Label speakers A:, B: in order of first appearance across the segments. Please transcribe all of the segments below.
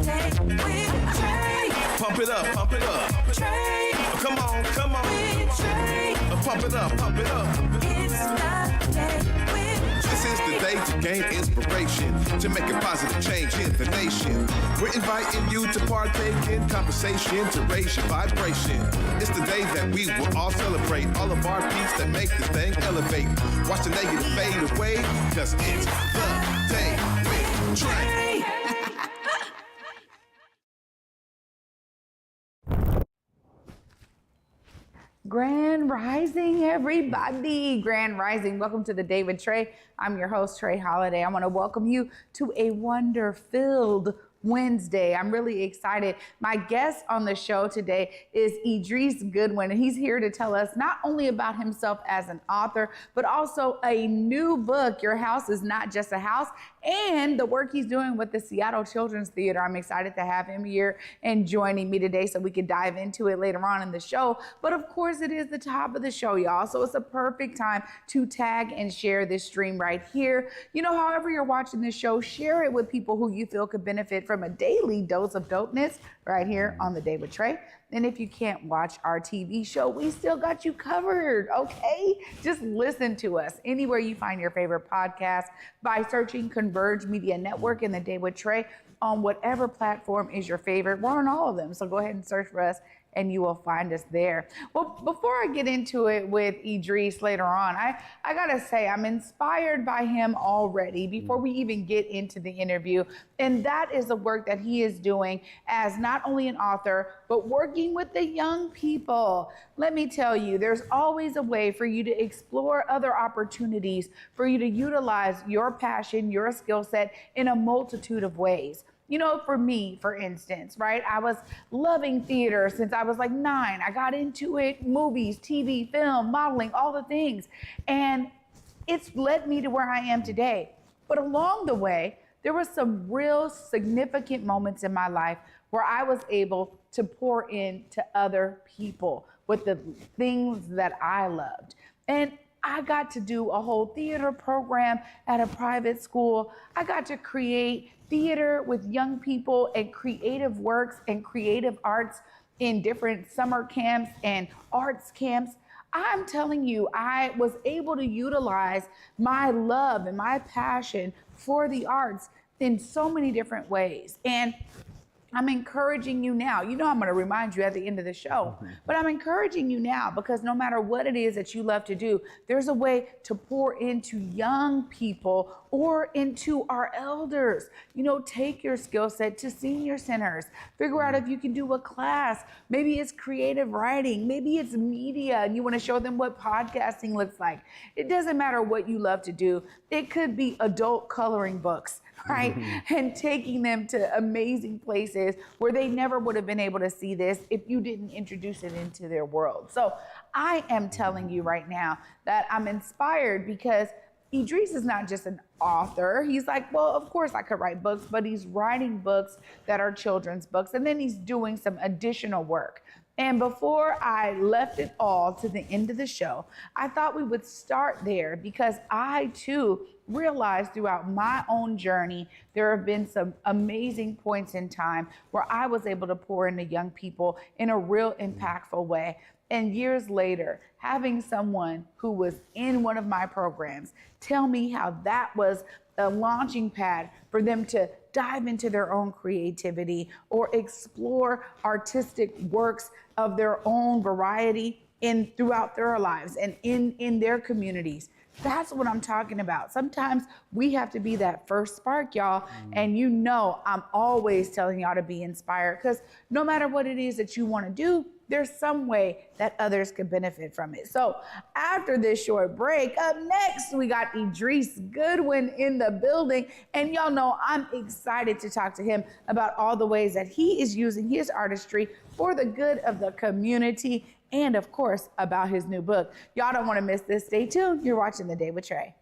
A: day with Trae.
B: Pump it up, pump it up.
A: Trae.
B: Come on, come on.
A: With Trae.
B: Pump it up, pump it up.
A: It's the day with Trae.
B: This is the day to gain inspiration, to make a positive change in the nation. We're inviting you to partake in conversation, to raise your vibration. It's the day that we will all celebrate all of our peace that make this thing elevate. Watch the negative fade away, cause it's the day with Trae.
C: Grand Rising, everybody. Grand Rising. Welcome to the Day with Trae. I'm your host, Trae Holiday. I want to welcome you to a wonder-filled Wednesday. I'm really excited. My guest on the show today is Idris Goodwin, and he's here to tell us not only about himself as an author, but also a new book, Your House is Not Just a House, and the work he's doing with the Seattle Children's Theater. I'm excited to have him here and joining me today so we can dive into it later on in the show. But of course, it is the top of the show, y'all. So it's a perfect time to tag and share this stream right here. You know, however you're watching this show, share it with people who you feel could benefit from a daily dose of dopeness right here on the Day with Trae. And if you can't watch our TV show, we still got you covered, okay? Just listen to us anywhere you find your favorite podcast by searching Converge Media Network and the Day with Trae on whatever platform is your favorite. We're on all of them, so go ahead and search for us and you will find us there. Well, before I get into it with Idris later on, I gotta say, I'm inspired by him already before we even get into the interview. And that is the work that he is doing as not only an author, but working with the young people. Let me tell you, there's always a way for you to explore other opportunities, for you to utilize your passion, your skill set in a multitude of ways. You know, for me, for instance, right? I was loving theater since I was like 9. I got into it, movies, TV, film, modeling, all the things. And it's led me to where I am today. But along the way, there were some real significant moments in my life where I was able to pour into other people with the things that I loved. And I got to do a whole theater program at a private school. I got to create theater with young people and creative works and creative arts in different summer camps and arts camps. I'm telling you, I was able to utilize my love and my passion for the arts in so many different ways. And I'm encouraging you now. You know I'm going to remind you at the end of the show, but I'm encouraging you now because no matter what it is that you love to do, there's a way to pour into young people or into our elders. You know, take your skill set to senior centers. Figure out if you can do a class. Maybe it's creative writing. Maybe it's media and you want to show them what podcasting looks like. It doesn't matter what you love to do. It could be adult coloring books, right? And taking them to amazing places where they never would have been able to see this if you didn't introduce it into their world. So I am telling you right now that I'm inspired because Idris is not just an author. He's like, well, of course I could write books, but he's writing books that are children's books. And then he's doing some additional work. And before I left it all to the end of the show, I thought we would start there because I too realized throughout my own journey, there have been some amazing points in time where I was able to pour into young people in a real impactful way. And years later, having someone who was in one of my programs tell me how that was a launching pad for them to dive into their own creativity or explore artistic works of their own variety throughout their lives and in their communities. That's what I'm talking about. Sometimes we have to be that first spark, y'all. And you know, I'm always telling y'all to be inspired because no matter what it is that you want to do, there's some way that others could benefit from it. So after this short break, up next, we got Idris Goodwin in the building. And y'all know I'm excited to talk to him about all the ways that he is using his artistry for the good of the community and, of course, about his new book. Y'all don't want to miss this. Stay tuned. You're watching The Day with Trae.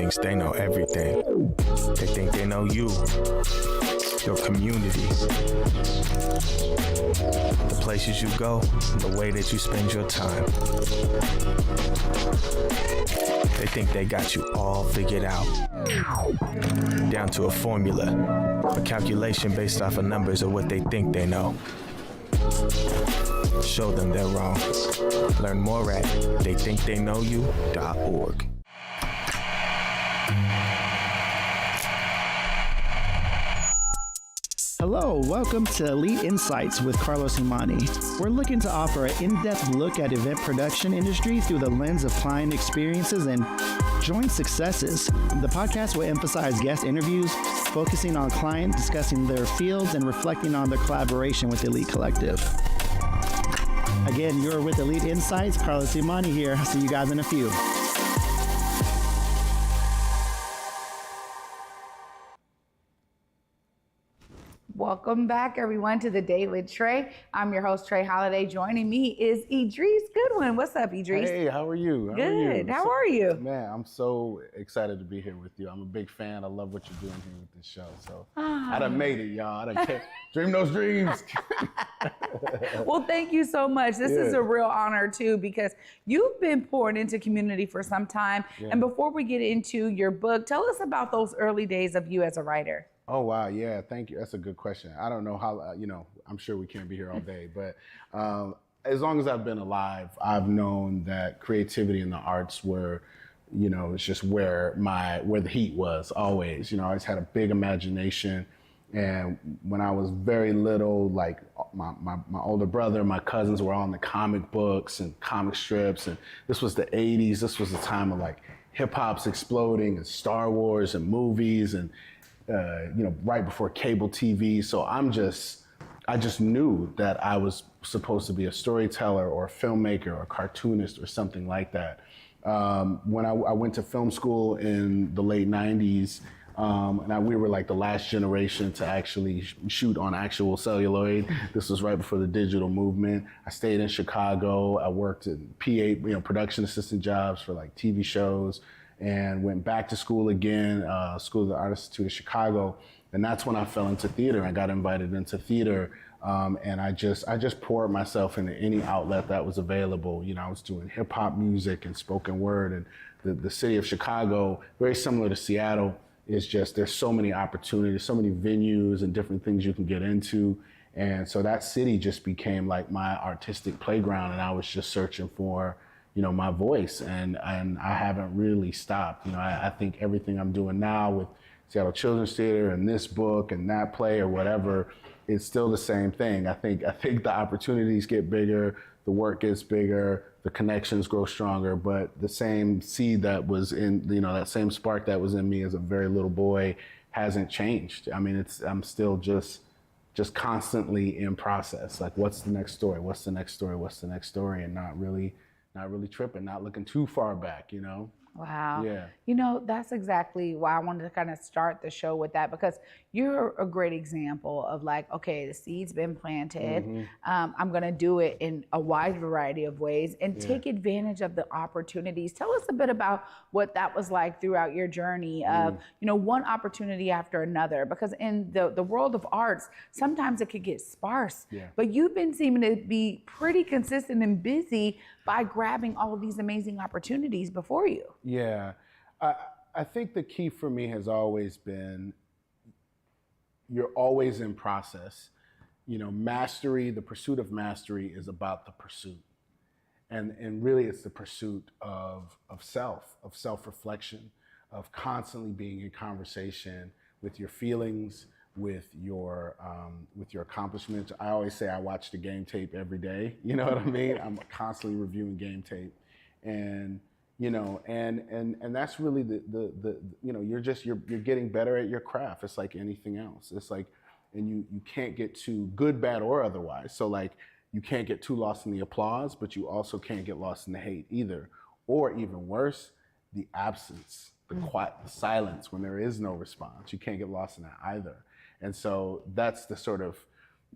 D: thinks they know everything. They think they know you, your community, the places you go, the way that you spend your time. They think they got you all figured out, down to a formula, a calculation based off of numbers of what they think they know. Show them they're wrong. Learn more at theythinktheyknowyou.org.
E: Hello, welcome to Elite Insights with Carlos Imani. We're looking to offer an in-depth look at event production industry through the lens of client experiences and joint successes. The podcast will emphasize guest interviews, focusing on client, discussing their fields, and reflecting on their collaboration with Elite Collective. Again, you're with Elite Insights. Carlos Imani here. I'll see you guys in a few.
C: Welcome back, everyone, to The Day with Trae. I'm your host, Trae Holiday. Joining me is Idris Goodwin. What's up, Idris?
F: Hey, how are you?
C: Good. How are you?
F: Man, I'm so excited to be here with you. I'm a big fan. I love what you're doing here with this show. So I done made it, y'all. I done dream those dreams.
C: Well, thank you so much. This is a real honor, too, because you've been pouring into community for some time.
F: Yeah.
C: And before we get into your book, tell us about those early days of you as a writer.
F: Oh, wow. Yeah, thank you. That's a good question. I don't know how, I'm sure we can't be here all day, but as long as I've been alive, I've known that creativity and the arts were, it's just where the heat was always. I always had a big imagination. And when I was very little, like my older brother, my cousins were all into comic books and comic strips. And this was the 80s. This was the time of like hip hop's exploding and Star Wars and movies and, right before cable TV. So I just knew that I was supposed to be a storyteller or a filmmaker or a cartoonist or something like that. When I went to film school in the late 90s, we were like the last generation to actually shoot on actual celluloid. This was right before the digital movement. I stayed in Chicago. I worked in PA, production assistant jobs for like TV shows, and went back to school again, School of the Art Institute of Chicago. And that's when I fell into theater. I got invited into theater. And I just poured myself into any outlet that was available. I was doing hip hop music and spoken word, and the city of Chicago, very similar to Seattle, is just, there's so many opportunities, so many venues and different things you can get into. And so that city just became like my artistic playground, and I was just searching for, my voice, and I haven't really stopped. I think everything I'm doing now with Seattle Children's Theater and this book and that play or whatever, it's still the same thing. I think the opportunities get bigger, the work gets bigger, the connections grow stronger, but the same seed that was in, that same spark that was in me as a very little boy hasn't changed. I mean, I'm still just constantly in process. Like, what's the next story? What's the next story? What's the next story? And not really tripping, not looking too far back,
C: Wow.
F: Yeah.
C: That's exactly why I wanted to kind of start the show with that, because you're a great example of like, okay, the seed's been planted.
F: Mm-hmm.
C: I'm going to do it in a wide variety of ways and take advantage of the opportunities. Tell us a bit about what that was like throughout your journey of, one opportunity after another, because in the world of arts, sometimes it could get sparse, but you've been seeming to be pretty consistent and busy by grabbing all of these amazing opportunities before you.
F: Yeah, I think the key for me has always been, you're always in process. Mastery, the pursuit of mastery is about the pursuit. And really it's the pursuit of self-reflection, of constantly being in conversation with your feelings, with your accomplishments. I always say I watch the game tape every day. You know what I mean? I'm constantly reviewing game tape, and and that's really the you're getting better at your craft. It's like anything else. It's like, and you can't get too good, bad, or otherwise. So like, you can't get too lost in the applause, but you also can't get lost in the hate either, or even worse, the absence, the quiet, the silence when there is no response. You can't get lost in that either. And so that's the sort of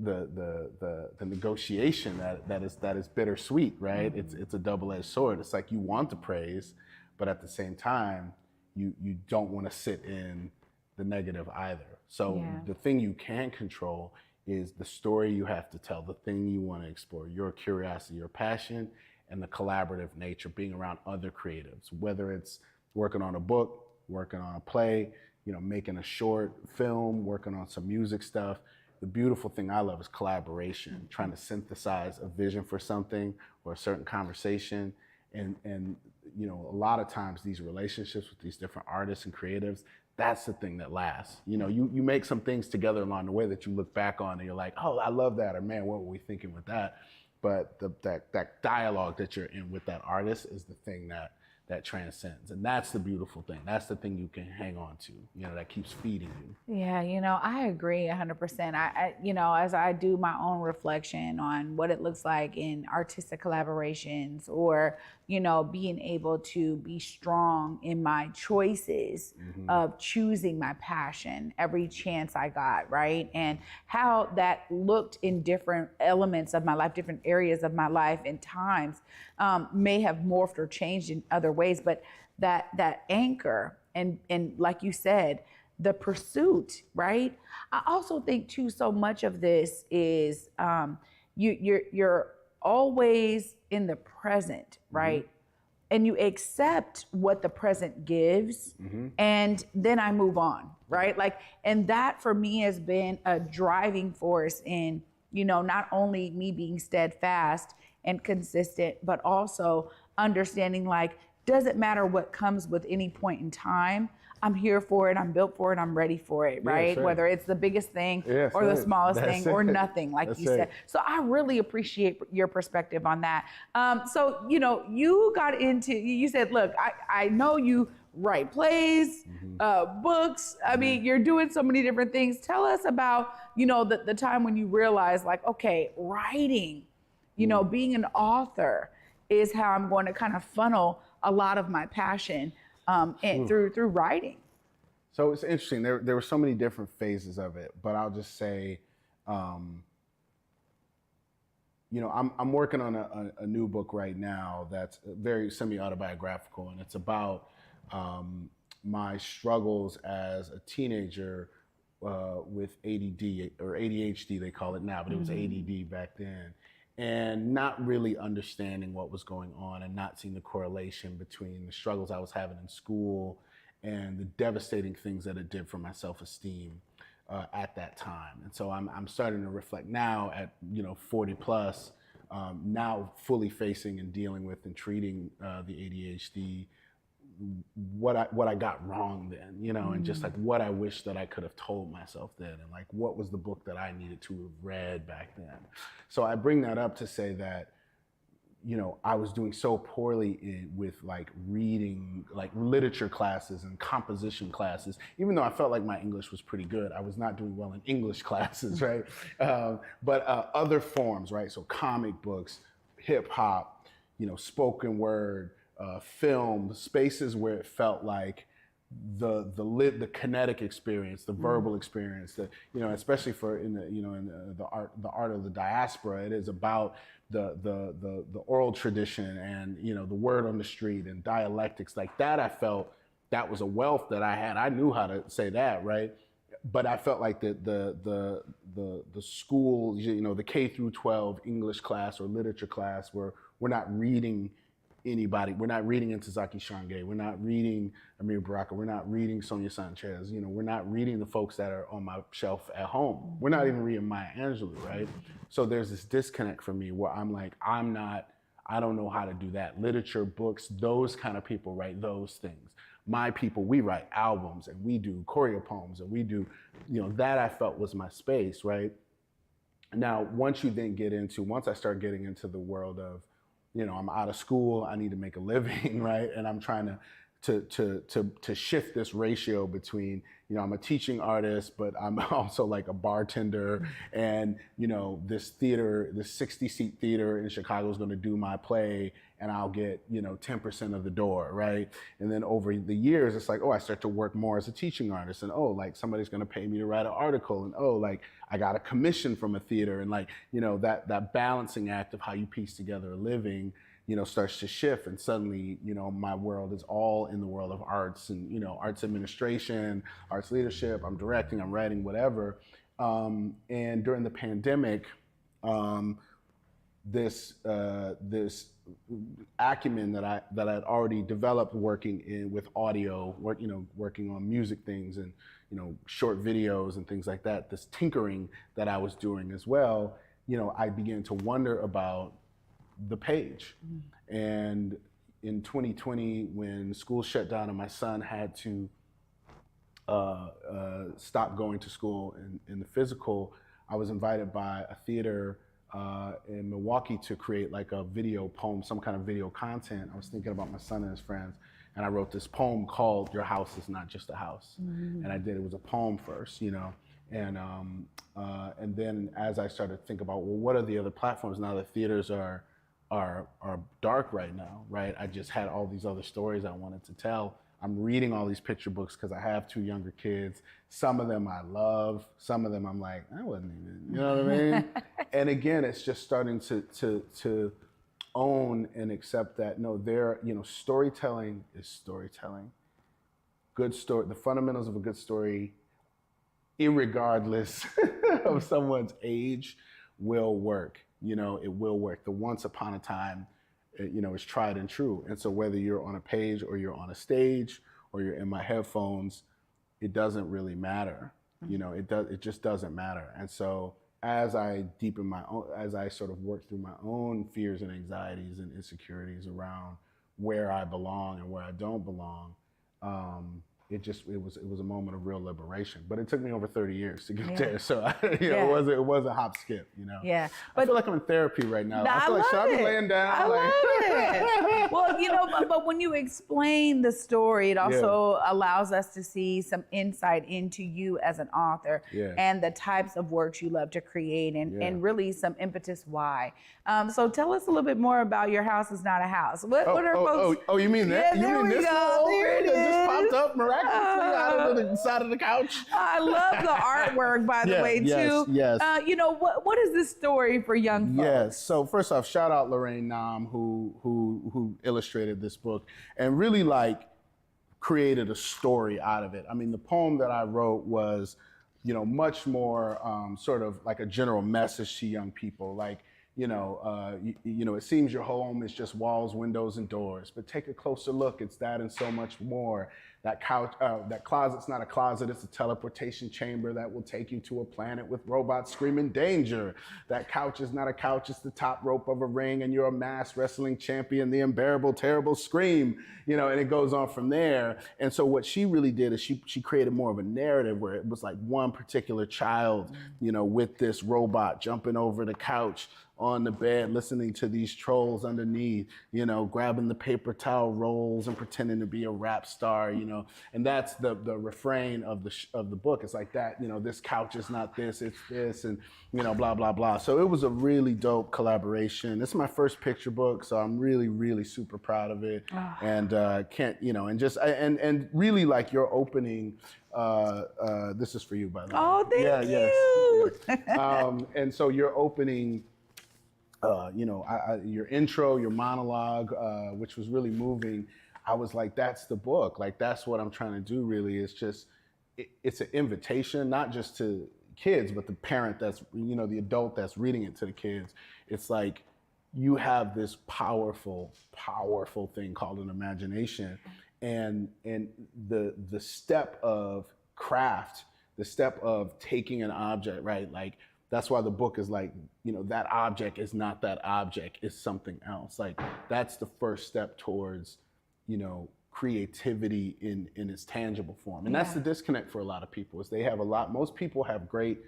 F: the negotiation that is bittersweet, right? It's a double-edged sword. It's like you want the praise, but at the same time, you don't want to sit in the negative either. So
C: Yeah.
F: the thing you can control is the story you have to tell, the thing you want to explore, your curiosity, your passion, and the collaborative nature, being around other creatives, whether it's working on a book, working on a play, making a short film, working on some music stuff. The beautiful thing I love is collaboration, trying to synthesize a vision for something or a certain conversation. And a lot of times these relationships with these different artists and creatives, that's the thing that lasts. You make some things together along the way that you look back on and you're like, oh, I love that, or man, what were we thinking with that? But that dialogue that you're in with that artist is the thing that transcends. And that's the beautiful thing. That's the thing you can hang on to, that keeps feeding you.
C: Yeah, I agree 100%. As I do my own reflection on what it looks like in artistic collaborations, or, being able to be strong in my choices of choosing my passion every chance I got, right? And how that looked in different elements of my life, different areas of my life and times, may have morphed or changed in other ways, but that anchor and like you said, the pursuit, right? I also think too, so much of this is you're always in the present, right? And you accept what the present gives, and then I move on, right? And that for me has been a driving force in, not only me being steadfast and consistent, but also understanding doesn't matter what comes with any point in time. I'm here for it, I'm built for it, I'm ready for it, right?
F: Right.
C: Whether it's the biggest thing
F: Yes,
C: or the
F: right.
C: smallest
F: That's
C: thing or
F: it.
C: nothing, like
F: That's
C: you said.
F: it.
C: So I really appreciate your perspective on that. So, you got into, you said, look, I know you write plays, books. I mean, you're doing so many different things. Tell us about, the time when you realized okay, writing, being an author is how I'm going to kind of funnel a lot of my passion and through writing.
F: So it's interesting. There were so many different phases of it, but I'll just say, I'm working on a new book right now that's very semi-autobiographical, and it's about my struggles as a teenager with ADD or ADHD, they call it now, but it was ADD back then. And not really understanding what was going on and not seeing the correlation between the struggles I was having in school and the devastating things that it did for my self-esteem at that time. And so I'm starting to reflect now at 40 plus, now fully facing and dealing with and treating the ADHD, what I got wrong then, and just what I wish that I could have told myself then, and what was the book that I needed to have read back then. So I bring that up to say that, I was doing so poorly with reading, literature classes and composition classes, even though I felt like my English was pretty good. I was not doing well in English classes, right? But other forms, right? So comic books, hip hop, spoken word, film, spaces where it felt like the kinetic experience, the verbal experience, that especially for in the art of the diaspora, it is about the oral tradition and the word on the street and dialectics like that. I felt that was a wealth that I had. I knew how to say that, right? But I felt like the school, the K through 12 English class or literature class, we're not reading anybody. We're not reading Ntozake Shange. We're not reading Amir Baraka. We're not reading Sonia Sanchez. We're not reading the folks that are on my shelf at home. We're not even reading Maya Angelou, right? So there's this disconnect for me where I'm like, I don't know how to do that. Literature, books, those kind of people write those things. My people, we write albums and we do choreo poems and we do, that I felt was my space, right? Now, once I start getting into the world of, I'm out of school, I need to make a living, right? And I'm trying to shift this ratio between, I'm a teaching artist, but I'm also a bartender, and this 60-seat theater in Chicago is going to do my play, and I'll get 10% of the door, right? And then over the years, it's I start to work more as a teaching artist, and somebody's going to pay me to write an article, and I got a commission from a theater, and that balancing act of how you piece together a living starts to shift, and suddenly, my world is all in the world of arts and, arts administration, arts leadership. I'm directing, I'm writing, whatever. And during the pandemic, this acumen that I'd already developed working with audio, working on music things and, short videos and things like that, this tinkering that I was doing as well, I began to wonder about the page. And in 2020, when school shut down and my son had to stop going to school in the physical, I was invited by a theater in Milwaukee to create like a video poem, some kind of video content. I was thinking about my son and his friends, and I wrote this poem called "Your House Is Not Just a House." And it was a poem first, and then as I started to think about, well, what are the other platforms now that theaters are dark right now, right? I just had all these other stories I wanted to tell. I'm reading all these picture books because I have 2 younger kids. Some of them I love, some of them I'm like, I wasn't even, you know what I mean? And again, it's just starting to own and accept that, no, storytelling is storytelling. Good story, the fundamentals of a good story, irregardless of someone's age, will work. It will work. The once upon a time, is tried and true. And so whether you're on a page or you're on a stage or you're in my headphones, it doesn't really matter. It just doesn't matter. And so as I sort of work through my own fears and anxieties and insecurities around where I belong and where I don't belong, it was a moment of real liberation. But it took me over 30 years to get there. So it was a hop skip,
C: Yeah.
F: But I feel like I'm in therapy right now.
C: I
F: feel like
C: love
F: should I be
C: it.
F: laying down?
C: I love it. Well, but when you explain the story, it also allows us to see some insight into you as an author and the types of works you love to create and really some impetus why. So tell us a little bit more about Your House Is Not a House. What are folks?
F: Oh, you mean that?
C: Yeah,
F: You
C: there
F: mean
C: we
F: this
C: go.
F: little
C: There
F: thing
C: it
F: that just
C: is.
F: popped up miraculously out of the side of the couch?
C: I love the artwork, by the way, too.
F: Yes.
C: What is this story for young folks?
F: Yes. So first off, shout out Lorraine Nam, who illustrated this book and really created a story out of it. I mean, the poem that I wrote was, much more sort of like a general message to young people, it seems your home is just walls, windows, and doors, but take a closer look. It's that and so much more. That couch, that closet's not a closet. It's a teleportation chamber that will take you to a planet with robots screaming danger. That couch is not a couch. It's the top rope of a ring, and you're a masked wrestling champion. The unbearable, terrible scream. And it goes on from there. And so what she really did is she created more of a narrative where it was like one particular child, with this robot jumping over the couch, on the bed, listening to these trolls underneath, grabbing the paper towel rolls and pretending to be a rap star, and that's the refrain of the book. It's like that, this couch is not this, it's this, and blah blah blah. So it was a really dope collaboration. This is my first picture book, so I'm really really super proud of it, and and really like your opening. This is for you, by the way.
C: Oh, thank you.
F: Yes. And so your opening. Your intro, your monologue, which was really moving, I was like, that's the book. Like, that's what I'm trying to do, really. It's just, it's an invitation, not just to kids, but the parent that's, the adult that's reading it to the kids. It's like, you have this powerful, powerful thing called an imagination. And the step of craft, the step of taking an object, right? Like, that's why the book is like, that object is not that object, it's something else. Like, that's the first step towards, creativity in its tangible form. And that's the disconnect for a lot of people, is most people have great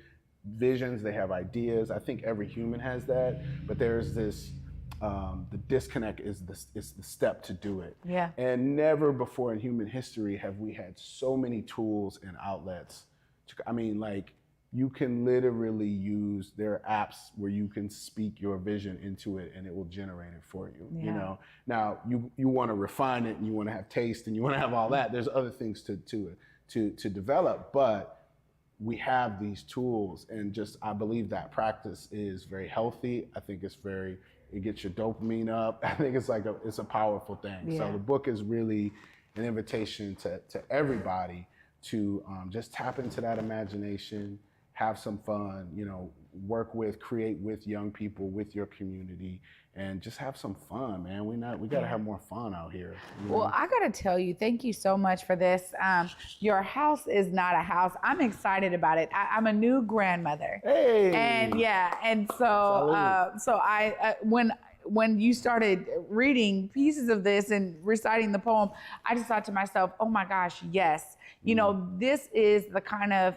F: visions, they have ideas. I think every human has that, but there's this, the disconnect is the step to do it.
C: Yeah.
F: And never before in human history have we had so many tools and outlets. You can literally use their apps where you can speak your vision into it and it will generate it for you.
C: Yeah.
F: Now you want to refine it and you want to have taste and you want to have all that. There's other things to develop, but we have these tools, and I believe that practice is very healthy. I think it's very It gets your dopamine up. I think it's a powerful thing. So
C: Yeah.
F: the book is really an invitation to everybody to just tap into that imagination, have some fun, create with young people, with your community, and just have some fun, man. We gotta have more fun out here.
C: Well, I gotta tell you, thank you so much for this. Your house is not a house. I'm excited about it. I'm a new grandmother.
F: Hey.
C: And yeah, and so when you started reading pieces of this and reciting the poem, I just thought to myself, oh my gosh, yes. This is the kind of,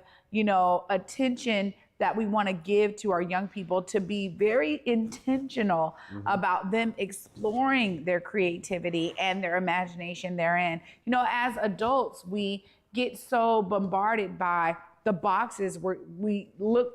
C: attention that we want to give to our young people, to be very intentional about them exploring their creativity and their imagination therein. As adults, we get so bombarded by the boxes where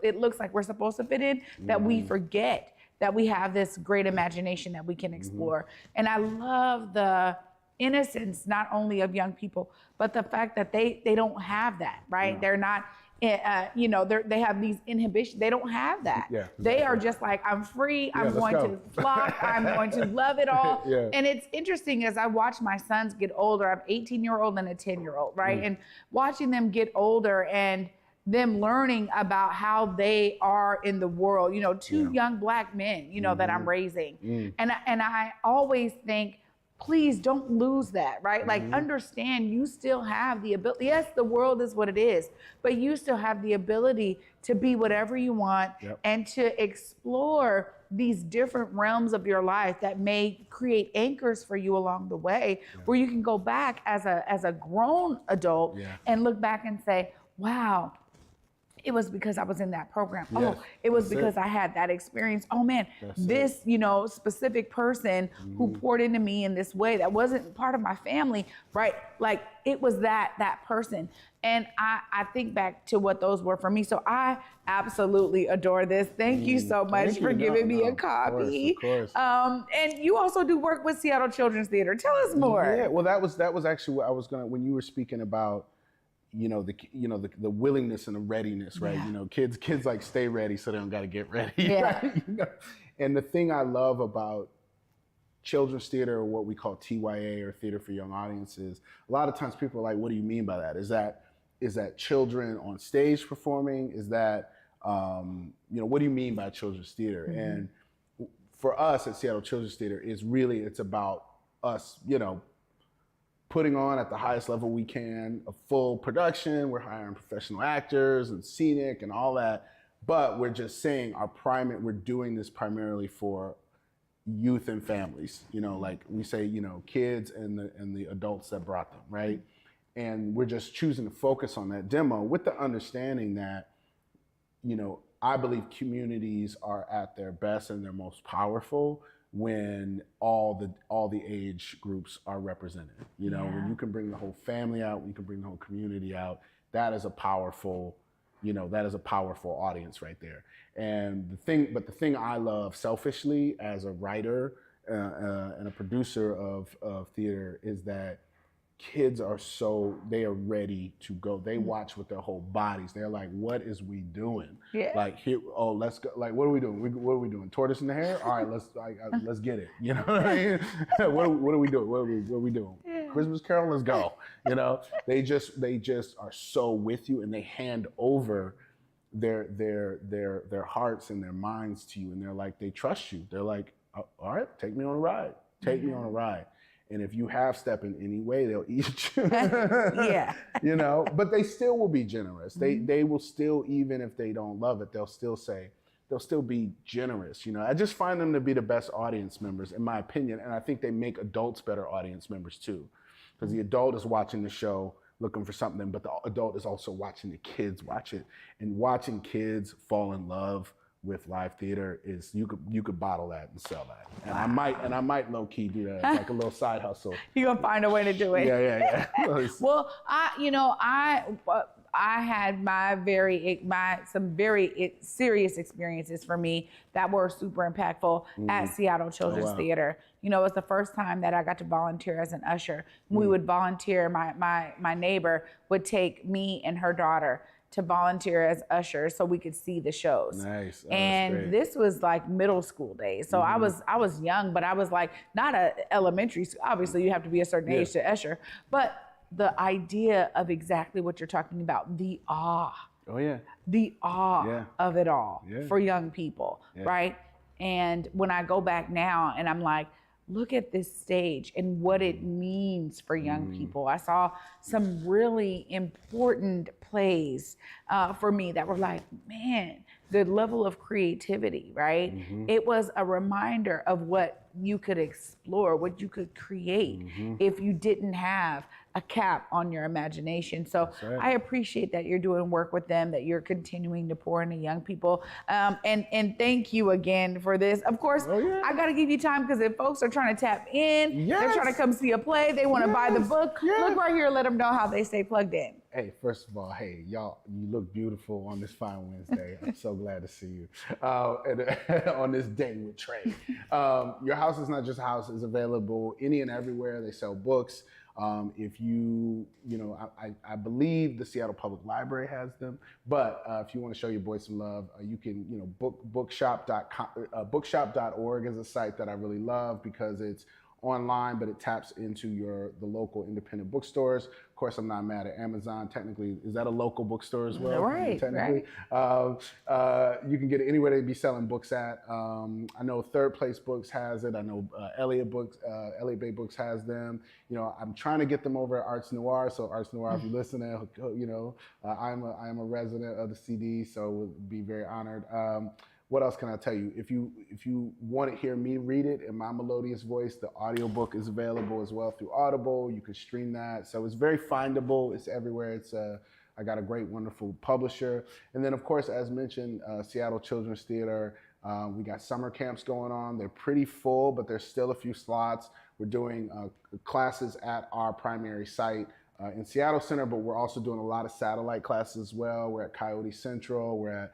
C: it looks like we're supposed to fit in, that we forget that we have this great imagination that we can explore. And I love the innocence, not only of young people, but the fact that they don't have that, right?
F: No.
C: They're not, they have these inhibitions. They don't have that.
F: Yeah,
C: They are just like, I'm free. I'm
F: let's
C: going
F: go.
C: to flock. I'm going to love it all.
F: Yeah.
C: And it's interesting as I watch my sons get older. I have an 18-year-old and a 10-year-old, right? And watching them get older and them learning about how they are in the world, two young Black men, that I'm raising. And I always think, please don't lose that, right? Like, understand you still have the ability. Yes, the world is what it is, but you still have the ability to be whatever you want and to explore these different realms of your life that may create anchors for you along the way, where you can go back as a grown adult and look back and say, wow, it was because I was in that program.
F: Yes,
C: oh, it was
F: that's
C: because
F: it.
C: I had that experience. Oh man, this, specific person who poured into me in this way that wasn't part of my family, right? Like, it was that person. And I think back to what those were for me. So I absolutely adore this. Thank you so much
F: Thank
C: for
F: you.
C: giving me a
F: Of
C: copy.
F: course.
C: And you also do work with Seattle Children's Theater. Tell us more.
F: Yeah, well, that was actually what I was gonna, when you were speaking about, the willingness and the readiness, right? Kids like stay ready so they don't got to get ready.
C: Yeah.
F: Right? And the thing I love about children's theater, or what we call TYA, or theater for young audiences, a lot of times people are like, what do you mean by that? Is that children on stage performing? Is that, what do you mean by children's theater? And for us at Seattle Children's Theater, it's about us, putting on at the highest level we can, a full production. We're hiring professional actors and scenic and all that, but we're just saying we're doing this primarily for youth and families. Like we say, kids and the adults that brought them, right? And we're just choosing to focus on that demo with the understanding that, I believe communities are at their best and their most powerful when all the age groups are represented. When you can bring the whole family out, when you can bring the whole community out, that is a powerful audience right there. And the thing I love selfishly as a writer and a producer of theater is that kids they are ready to go. They watch with their whole bodies. They're like, what is we doing?
C: Yeah.
F: Like, here, let's go. Like, what are we doing? What are we doing? Tortoise in the hair? All right, let's get it. You know what I mean? what are we doing? What are we doing? Yeah. Christmas Carol, let's go. They just are so with you, and they hand over their hearts and their minds to you, and they're like, they trust you. They're like, all right, take me on a ride. Take me on a ride. And if you half step in any way, they'll eat you.
C: Yeah.
F: But they still will be generous. They will still, even if they don't love it, they'll still be generous. I just find them to be the best audience members, in my opinion. And I think they make adults better audience members too. Because the adult is watching the show looking for something, but the adult is also watching the kids watch it. And watching kids fall in love with live theater is, you could bottle that and sell that. And I might low key do that. It's like a little side hustle.
C: You're gonna find a way to do it.
F: Yeah.
C: Well, I had some very serious experiences for me that were super impactful at Seattle Children's Theater. It was the first time that I got to volunteer as an usher. We would volunteer. My neighbor would take me and her daughter, to volunteer as ushers so we could see the shows.
F: Nice. Oh, that's
C: And
F: great.
C: this was like middle school days. So I was young, but I was like not a elementary school. Obviously you have to be a certain age to usher. But the idea of exactly what you're talking about, the awe
F: Oh yeah.
C: the awe
F: Yeah.
C: of it all
F: Yeah.
C: for young people,
F: Yeah.
C: right? And when I go back now and I'm like, look at this stage and what it means for young people. I saw some really important plays for me that were like, man, the level of creativity, right? It was a reminder of what you could explore, what you could create if you didn't have a cap on your imagination. So
F: right.
C: I appreciate that you're doing work with them, that you're continuing to pour into young people. And thank you again for this. Of course, I got to give you time because if folks are trying to tap in, they're trying to come see a play, they want to buy the book, look right here, let them know how they stay plugged in.
F: Hey, first of all, hey, y'all, you look beautiful on this fine Wednesday. I'm so glad to see you. And on this day with Trae. Your House Is Not Just a House is available any and everywhere. They sell books. If you I believe the Seattle Public Library has them, but if you want to show your boy some love, you can, bookshop.org is a site that I really love because it's online, but it taps into the local independent bookstores. Of course, I'm not mad at Amazon. Technically, is that a local bookstore as well?
C: Right,
F: technically. You can get it anywhere they be selling books at. I know Third Place Books has it. I know Elliott Bay Books has them. I'm trying to get them over at Arts Noir. So Arts Noir, if you listen, I'm a resident of the CD, so would be very honored. What else can I tell you? If you want to hear me read it in my melodious voice, the audiobook is available as well through Audible. You can stream that. So it's very findable. It's everywhere. I got a great, wonderful publisher. And then, of course, as mentioned, Seattle Children's Theater. We got summer camps going on. They're pretty full, but there's still a few slots. We're doing classes at our primary site in Seattle Center, but we're also doing a lot of satellite classes as well. We're at Coyote Central. We're at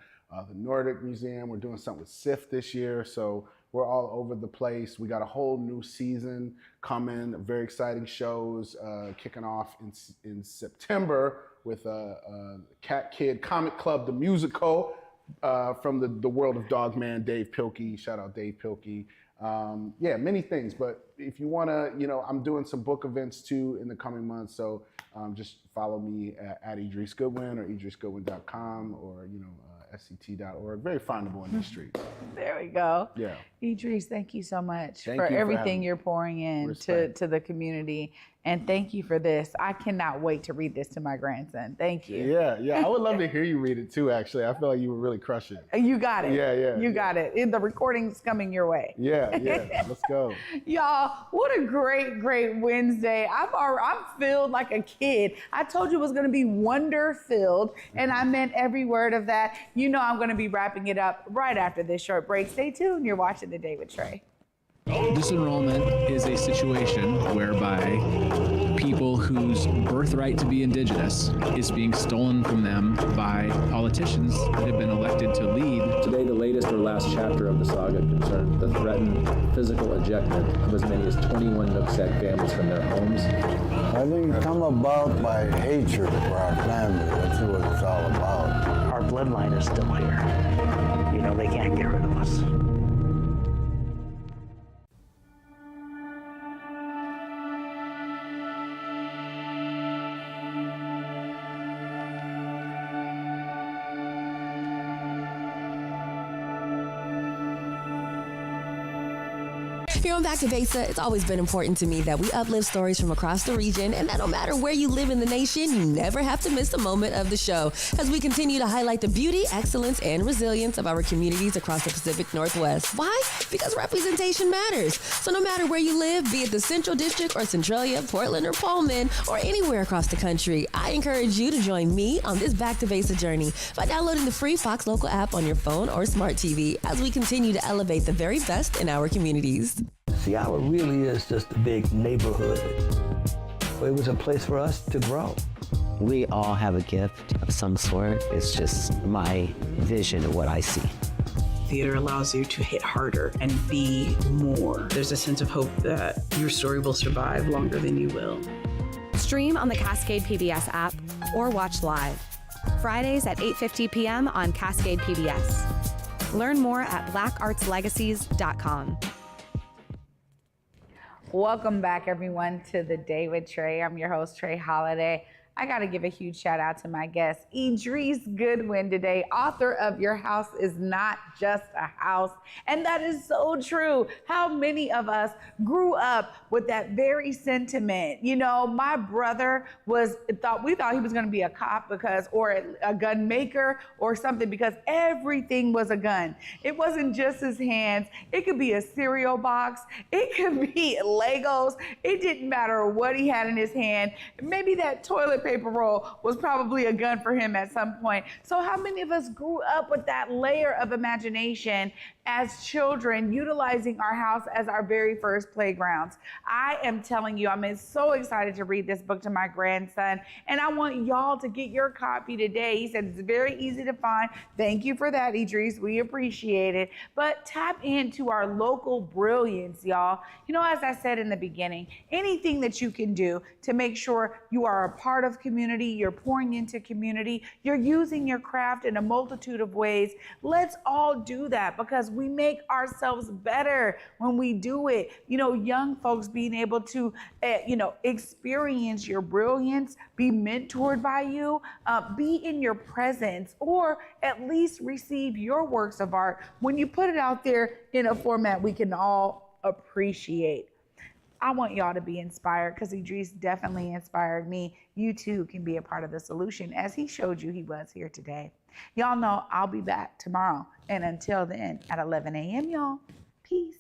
F: the Nordic Museum. We're doing something with SIFT this year. So we're all over the place. We got a whole new season coming, very exciting shows kicking off in September with Cat Kid Comic Club, the musical from the world of Dogman, Dave Pilkey. Shout out Dave Pilkey. Many things. But if you want to, I'm doing some book events too in the coming months. So just follow me at Idris Goodwin or idrisgoodwin.com or, SCT.org. Very findable in the streets.
C: There we go.
F: Yeah.
C: Idris, thank you so much
F: Thank
C: for
F: you for
C: everything
F: having me.
C: you're pouring in
F: Respect.
C: to the community. And thank you for this. I cannot wait to read this to my grandson. Thank you.
F: Yeah. I would love to hear you read it too, actually. I feel like you would really crush it.
C: You got it.
F: Yeah.
C: You got it. The recording's coming your way.
F: Yeah. Let's go.
C: Y'all, what a great Wednesday. I'm filled like a kid. I told you it was going to be wonder filled, and I meant every word of that. I'm going to be wrapping it up right after this short break. Stay tuned. You're watching The Day with Trae.
G: Disenrollment is a situation whereby people whose birthright to be indigenous is being stolen from them by politicians that have been elected to lead.
H: Today, the latest or last chapter of the saga concerned the threatened physical ejectment of as many as 21 Nooksack families from their homes.
I: I think it's come about by hatred for our family. That's what it's all about.
J: Our bloodline is still here. They can't get rid of us.
K: Here on Back to Besa, it's always been important to me that we uplift stories from across the region and that no matter where you live in the nation, you never have to miss a moment of the show as we continue to highlight the beauty, excellence, and resilience of our communities across the Pacific Northwest. Why? Because representation matters. So no matter where you live, be it the Central District or Centralia, Portland or Pullman, or anywhere across the country, I encourage you to join me on this Back to Besa journey by downloading the free Fox Local app on your phone or smart TV as we continue to elevate the very best in our communities.
J: Seattle really is just a big neighborhood. It was a place for us to grow.
L: We all have a gift of some sort. It's just my vision of what I see.
M: Theater allows you to hit harder and be more. There's a sense of hope that your story will survive longer than you will.
N: Stream on the Cascade PBS app or watch live. Fridays at 8:50 p.m. on Cascade PBS. Learn more at blackartslegacies.com.
C: Welcome back, everyone, to The Day with Trae. I'm your host, Trae Holiday. I got to give a huge shout out to my guest, Idris Goodwin, today, author of Your House is Not Just a House. And that is so true. How many of us grew up with that very sentiment? You know, my brother we thought he was going to be a cop or a gun maker or something, because everything was a gun. It wasn't just his hands. It could be a cereal box. It could be Legos. It didn't matter what he had in his hand. Maybe that toilet paper roll was probably a gun for him at some point. So how many of us grew up with that layer of imagination as children, utilizing our house as our very first playgrounds? I am telling you, I'm so excited to read this book to my grandson, and I want y'all to get your copy today. He said it's very easy to find. Thank you for that, Idris. We appreciate it. But tap into our local brilliance, y'all. You know, as I said in the beginning, anything that you can do to make sure you are a part of community, you're pouring into community, you're using your craft in a multitude of ways. Let's all do that, because we make ourselves better when we do it. You know, young folks being able to, experience your brilliance, be mentored by you, be in your presence, or at least receive your works of art when you put it out there in a format we can all appreciate. I want y'all to be inspired, because Idris definitely inspired me. You too can be a part of the solution, as he showed you he was here today. Y'all know I'll be back tomorrow. And until then, at 11 a.m., y'all, peace.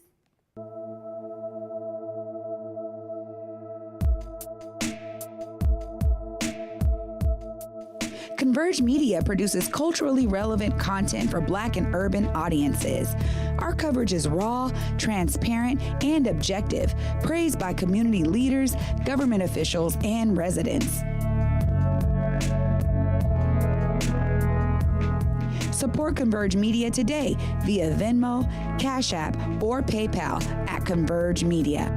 C: Converge Media produces culturally relevant content for Black and urban audiences. Our coverage is raw, transparent, and objective, praised by community leaders, government officials, and residents. Support Converge Media today via Venmo, Cash App, or PayPal at Converge Media.